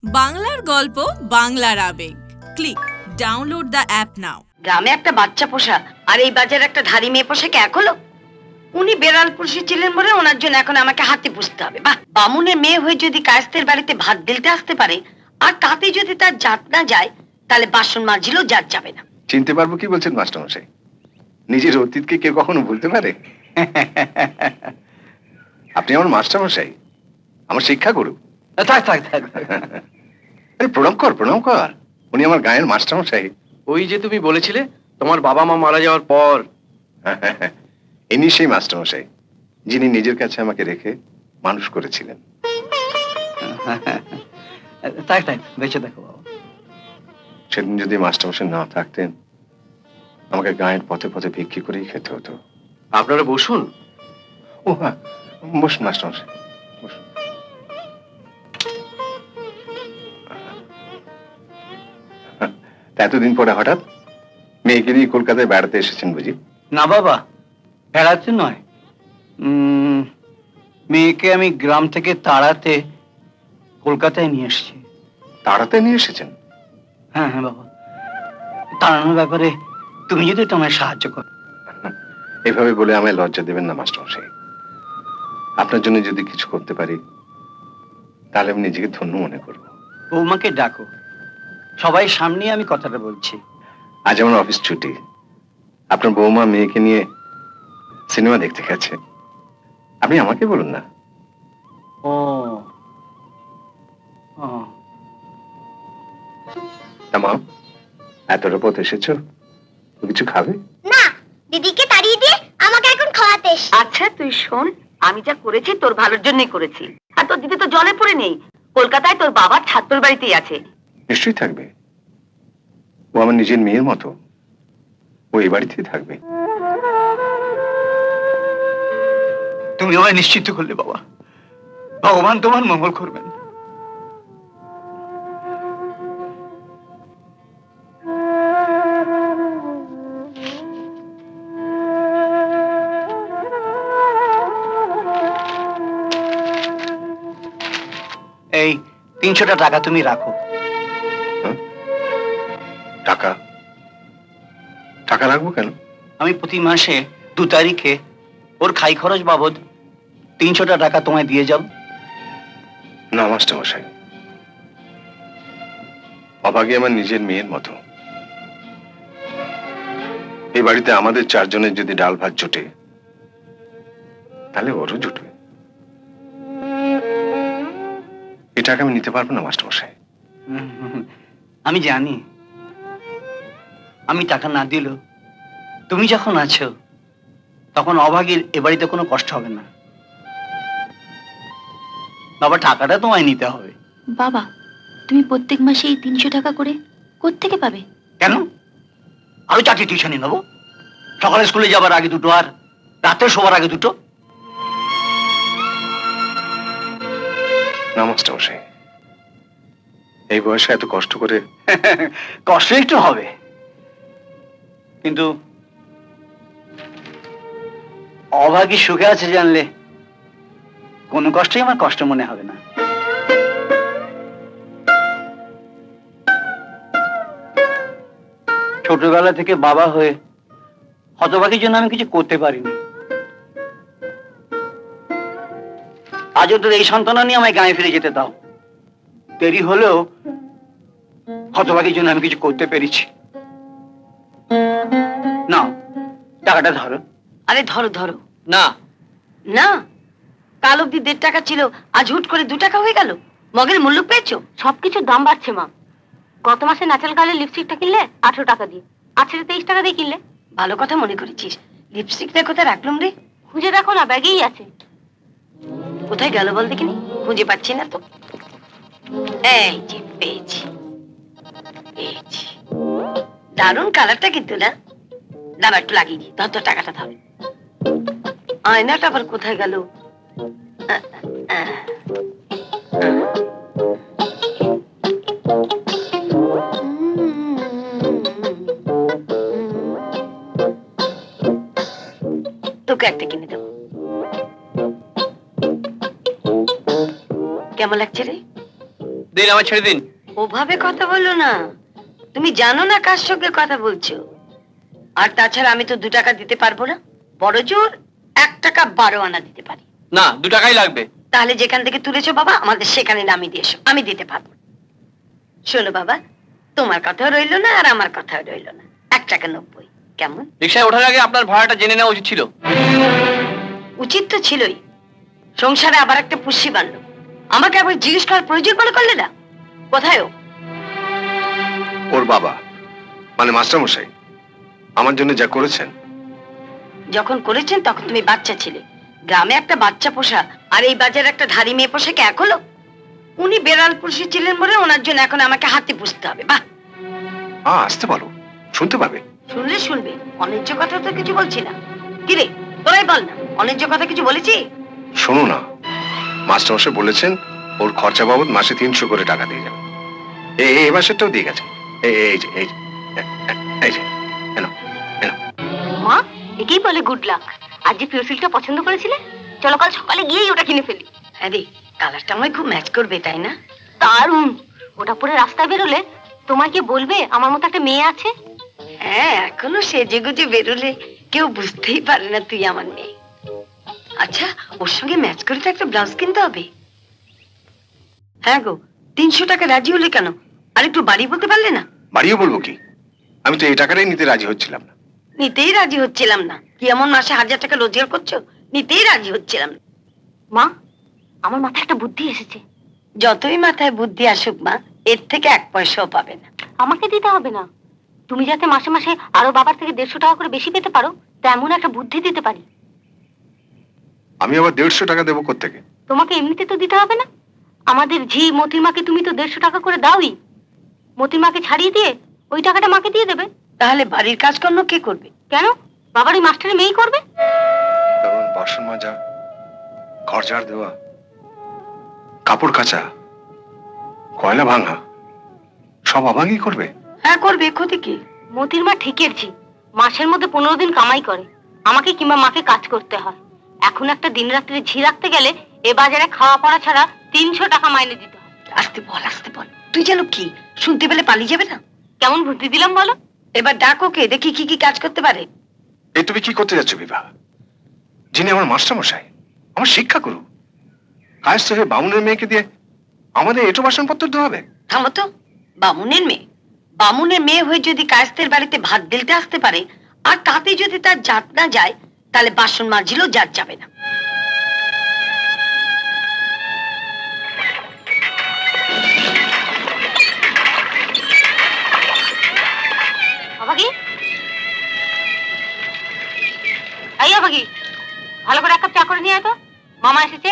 বাংলার গল্প বাংলার আবেগ। ক্লিক ডাউনলোড দ্য অ্যাপ নাও। গ্রামে একটা বাচ্চা পোষা আর এই বাজারে একটা ধাড়ি মেয়ে পোষে এক হলো। উনি বেড়াল পুষেছিলেন বলে ওনার জন্য এখন আমাকে হাতি পুষতে হবে। বাহ, বামুনের মেয়ে হয়ে যদি কায়স্থের বাড়িতে ভাত দিলতে আসতে পারে আর তাতে যদি তার জাত না যায়, তাহলে বাসন মাজিলেও জাত যাবে না। চিনতে পারবো কি বলছেন মাস্টারমশাই? নিজের অতীতকে কেউ কখনো ভুলতে পারে? আপনি আমার মাস্টারমশাই, আমার শিক্ষা গুরু। থাক থাক থাক। আরে প্রণাম কর, প্রণাম কর। উনি আমার গায়ের মাস্টারমশাই। ওই যে তুমি বলেছিলে তোমার বাবা মা মারা যাওয়ার পর। ইনি সেই মাস্টারমশাই যিনি নিজের কাছে আমাকে রেখে মানুষ করেছিলেন। থাক থাক, বেঁচে দেখো বাবা। সেদিন যদি মাস্টারমশাই না থাকতেন, আমাকে গায়ের পথে পথে ভিক্ষি করেই খেতে হতো। আপনারা বসুন। ও হ্যাঁ, বসুন মাস্টারমশাই, বসুন। তা এতদিন পরে হঠাৎ মেয়েকে নিয়ে কলকাতায় বেড়াতে এসেছেন বুঝি? না বাবা, বেড়াতে নয়, মেয়েকে আমি গ্রাম থেকে তাড়াতে কলকাতায় নিয়ে এসেছি। তাড়াতে নিয়ে এসেছেন? হ্যাঁ হ্যাঁ বাবা, তাড়ানোর ব্যাপারে তুমি যদি তোমায় সাহায্য করো। এভাবে বলে আমায় লজ্জা দেবেন না মাস্টারমশাই। আপনার জন্য যদি কিছু করতে পারি তাহলে আমি নিজেকে ধন্য মনে করব। বৌমাকে ডাকো, সবাই সামনে আমি কথাটা বলছি। আজ আমার অফিস ছুটি। আপনার বৌমা মেয়েকে নিয়ে সিনেমা দেখতে গেছে। আপনি আমাকে বলুন না। ও ও, মা, এতটা পথ এসেছো, কিছু খাবে? না, দিদিকে তাড়িয়ে দিয়ে আমাকে এখন খাওয়াতে এসেছে। আচ্ছা তুই শোন, আমি যা করেছি তোর ভালোর জন্যই করেছি। আর তোর দিদি তো জলে পড়ে নেই, কলকাতায় তোর বাবার ছাত্রর বাড়িতেই আছে। নিশ্চয়ই থাকবে। ও আমার নিজের মেয়ের মতো, ও এই বাড়িতেই থাকবে। তুমি আমায় নিশ্চিত করলে বাবা। ভগবান তোমার মঙ্গল করবেন। এই 300টা টাকা তুমি রাখো। টাকা? টাকা রাখবো কেন? আমি প্রতি মাসে 2 তারিখে ওর খাই খরচ বাবদ 300টা টাকা তোমায় দিয়ে যাব। না মাস্টারমশাই, অভাগী আমার নিজের মেয়ের মতো। এই বাড়িতে আমাদের 4 জনের যদি ডাল ভাত জোটে, তাহলে ওরও জুটবে। এই টাকা আমি নিতে পারবো না মাস্টারমশাই। আমি জানি, আমি টাকা না দিলেও তুমি যখন আছো তখন অভাগীর এ বাড়িতে কোনো কষ্ট হবে না। বাবা, টাকাটা তোমায় নিতে হবে। বাবা, তুমি প্রত্যেক মাসে এই 300 টাকা করে কোত্থেকে পাবে? কেন? আরো 4টি টিউশনি নেবো। সকালে স্কুলে যাবার আগে 2টো আর রাতে শোবার আগে 2টো। না মাস্টারমশাই, এই বয়সে এত কষ্ট করে। কষ্ট একটু হবে, কিন্তু অভাগী সুখে আছে জানলে কোনো কষ্টই আমার কষ্ট মনে হবে না। ছোটবেলা থেকে বাবা হয়ে হতভাগীর জন্য আমি কিছু করতে পারিনি। আজও তোর এই সান্ত্বনা নিয়ে আমায় গায়ে ফিরে যেতে দাও। দেরি হলেও হতভাগীর জন্য আমি কিছু করতে পেরেছি। না, টাকাটা ধরো। আরে ধরো ধরো। না না, কাল অব্দি 1.5 টাকা ছিল, আজ হুট করে 2 টাকা হয়ে গেল। মগের মূল্য পেয়েছো? সবকিছুর দাম বাড়ছে মা। গত মাসে ন্যাচারাল কালারের লিপস্টিকটা কিনলে 18 টাকা দিয়ে, আর সেটা 23 টাকা দিয়ে কিনলে। ভালো কথা মনে করেছিস। লিপস্টিকটা কোথায় রাখলাম রে? খুঁজে দেখো না, ব্যাগেই আছে। কোথায় গেল বল দেখিনি, খুঁজে পাচ্ছি না তো। এই যে পেয়েছি, পেয়েছি। দারুণ কালারটা কিন্তু না? দাম একটু লাগিয়ে দিই। ধর তোর টাকাটা ধর। আয়নাটা আবার কোথায় গেল? তোকে একটা কিনে দেবো। কেমন লাগছে রে? দিন, আমার ছেড়ে দিন। ওভাবে কথা বলো না, তুমি জানো না কার সঙ্গে কথা বলছো। আর তাছাড়া আমি তো 2 টাকা দিতে পারবো না, বড় জোর 1 টাকা 12 আনা দিতে পারি। না, 2 টাকাই লাগবে। তাহলে যেখান থেকে তুলেছো বাবা আমাদের সেখানে নামিয়ে দিয়ে এসো, আমি দিতে পারবো না। শোনো বাবা, তোমার কথাও রইলো না আর আমার কথাও রইলো না, 1 টাকা 90। কেমন? রিক্সায় ওঠার আগে আপনার ভাড়াটা জেনে নেওয়া উচিত ছিল। উচিত তো ছিলই, সংসারে আবার একটা পুষ্যি বাড়লো, আমাকে আবার জিজ্ঞেস করার প্রয়োজন মনে করলে না? কোথায় ও? ওর বাবা মানে মাস্টার মশাই আমার জন্য যা করেছেন। যখন করেছেন তখন তুমি বাচ্চা ছিলে, গ্রামে একটা বাচ্চা পোষা আর এই বাজারে একটা ধাড়ি মেয়ে পোষা কি এক হলো? উনি বেড়াল পুষেছিলেন বলে ওনার জন্য এখন আমাকে হাতি পুষতে হবে। বাহ, আসতে পারো, শুনতে পাবে। শুনলে শুনবে, অন্যায্য কথা তো কিছু বলছি না। কিরে তোরাই বল না, অন্যায্য কথা কিছু বলেছি? শোনো না, মাস্টার মশাই বলেছেন ওর খরচা বাবদ মাসে 300 করে টাকা দিয়ে যাবে। এই মাসেরটাও দিয়ে গেছে। এই যে এই যে এই যে এনো এনো। মা, একেই বলে গুড লাক। আজ যে পেন্সিলটা পছন্দ করেছিলে, চলো কাল সকালে গিয়েই ওটা কিনে ফেলি। আরে কালারটা আমায় খুব ম্যাচ করবে, তাই না? দারুণ। ওটা পরে রাস্তায় বেরোলে তোমায় কি বলবে আমার মতো একটা মেয়ে আছে? হ্যাঁ, এখনো সেজে গুজে বেরোলে কেউ বুঝতেই পারে না তুই আমার মেয়ে। আচ্ছা, ওর সঙ্গে ম্যাচ করে তো একটা ব্লাউজ কিনতে হবে। হ্যাঁ গো, 300 টাকা রাজি হলে কেন? আর একটু বাড়িয়ে বলতে পারলে না? বাড়িও বলবো কি, আমি তো এই টাকাটাই নিতে রাজি হচ্ছিলাম না। নিতেই রাজি হচ্ছিলাম না? কি এমন মাসে 1000 টাকা রোজগার করছো? নিতেই রাজি হচ্ছিলাম না। মা, আমার মাথায় একটা বুদ্ধি এসেছে। যতই মাথায় বুদ্ধি আসুক মা, এর থেকে 1 পয়সাও পাবে না। আমাকে দিতে হবে না, তুমি যাতে মাসে মাসে আরো বাবার থেকে 150 টাকা করে বেশি পেতে পারো তেমন একটা বুদ্ধি দিতে পারি। আমি আবার 150 টাকা দেবো কোত্থেকে? তোমাকে এমনিতে তো দিতে হবে না, আমাদের ঝি মতির মাকে তুমি তো 150 টাকা করে দাওই। মতির মাকে ছাড়িয়ে দিয়ে ওই টাকাটা মাকে দিয়ে দেবে। তাহলে বাড়ির কাজকর্ম কে করবে? কেন, বাবার ওই মাস্টারের মেয়েই করবে। কারণ বাসন মাজা, ঘর ঝাড় দেওয়া, কাপড় কাচা, কয়লা ভাঙা সব আবাগই করবে। হ্যাঁ করবে, ক্ষতি কি? মতির মা ঠিকের ঝি, মাসের মধ্যে 15 দিন কামাই করে, আমাকে কিংবা মাকে কাজ করতে হয়। এখন একটা দিন রাত্রি ঝি রাখতে গেলে এ বাজারে খাওয়া পড়া ছাড়া 300 টাকা মাইনে দিতে হয়। আসতে বল, আসতে বল। তুই যেন কি শুনতে পেলে পালিয়ে যাবে না? কেমন বুদ্ধি দিলাম বলো? এবার ডাক ওকে, দেখি কি কি কাজ করতে পারে। এই তুমি কি করতে যাচ্ছ বিভা? যিনি আমার মাস্টার মশাই, আমার শিক্ষা করু, কাজ থেকে বামুনের মেয়েকে দিয়ে আমাদের এটো বাসনপত্র ধোয়া হবে? থামো তো, বামুনের মেয়ে? বামুনের মেয়ে হয়ে যদি কায়স্তের বাড়িতে ভাত ঢেলতে আসতে পারে আর তাতে যদি তার জাত না যায়, তাহলে বাসন মাজিলেও জাত যাবে না। অভাগী, এই অভাগী, ভালো করে 1 কাপ চা করে নিয়ে আয় তো, মামা এসেছে।